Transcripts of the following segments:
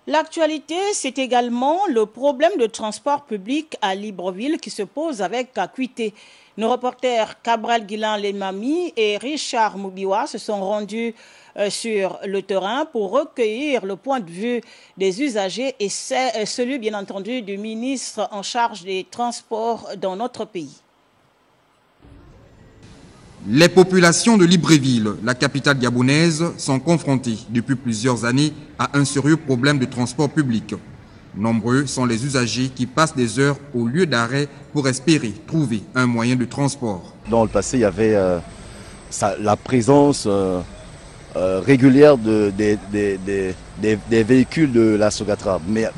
L'actualité, c'est également le problème de transport public à Libreville qui se pose avec acuité. Nos reporters Cabral Guilan Lemami et Richard Moubiwa se sont rendus sur le terrain pour recueillir le point de vue des usagers et celui, bien entendu, du ministre en charge des transports dans notre pays. Les populations de Libreville, la capitale gabonaise, sont confrontées depuis plusieurs années à un sérieux problème de transport public. Nombreux sont les usagers qui passent des heures au lieu d'arrêt pour espérer trouver un moyen de transport. Dans le passé, il y avait la présence régulière des véhicules de la Sogatra. Mais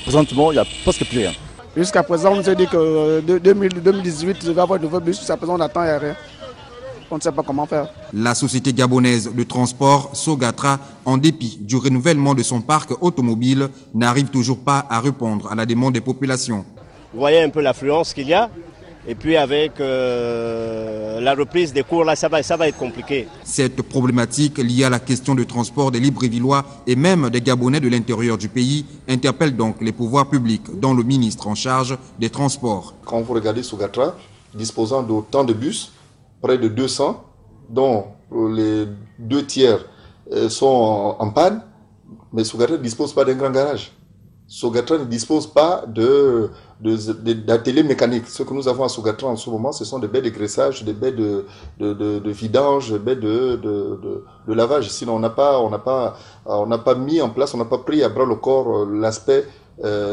présentement, il n'y a presque plus rien. Jusqu'à présent, on nous a dit que 2018, il va y avoir de nouveaux bus. Jusqu'à présent, on attend, il n'y a rien. On ne sait pas comment faire. La société gabonaise de transport Sogatra, en dépit du renouvellement de son parc automobile, n'arrive toujours pas à répondre à la demande des populations. Vous voyez un peu l'affluence qu'il y a, et puis avec la reprise des cours, là, ça va être compliqué. Cette problématique liée à la question de transport des Librevillois et même des Gabonais de l'intérieur du pays interpelle donc les pouvoirs publics, dont le ministre en charge des transports. Quand vous regardez Sogatra, disposant d'autant de bus, près de 200, dont les 2 tiers sont en panne, mais Sogatra ne dispose pas d'un grand garage. Sogatra ne dispose pas d'atelier mécanique. Ce que nous avons à Sogatra en ce moment, ce sont des baies de graissage, des baies de vidange, des baies de lavage. Sinon, on n'a pas mis en place, on n'a pas pris à bras le corps l'aspect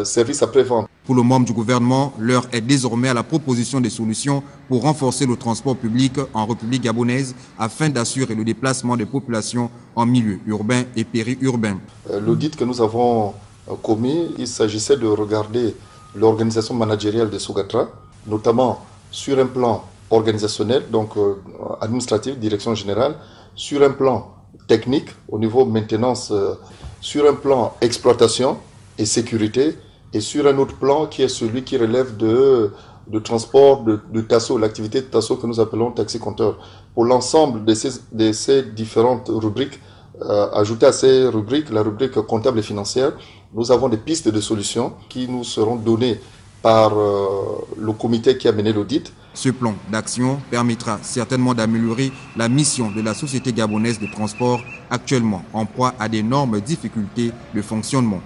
service après-vente. Pour le membre du gouvernement, l'heure est désormais à la proposition des solutions pour renforcer le transport public en République gabonaise afin d'assurer le déplacement des populations en milieu urbain et périurbain. L'audit que nous avons commis, il s'agissait de regarder l'organisation managériale de Sogatra, notamment sur un plan organisationnel, donc administratif, direction générale, sur un plan technique, au niveau maintenance, sur un plan exploitation et sécurité, et sur un autre plan qui est celui qui relève de transport de Tasso, l'activité de Tasso que nous appelons taxi-compteur. Pour l'ensemble de ces différentes rubriques, ajouter à ces rubriques la rubrique comptable et financière, nous avons des pistes de solutions qui nous seront données par le comité qui a mené l'audit. Ce plan d'action permettra certainement d'améliorer la mission de la société gabonaise de transport actuellement en proie à d'énormes difficultés de fonctionnement.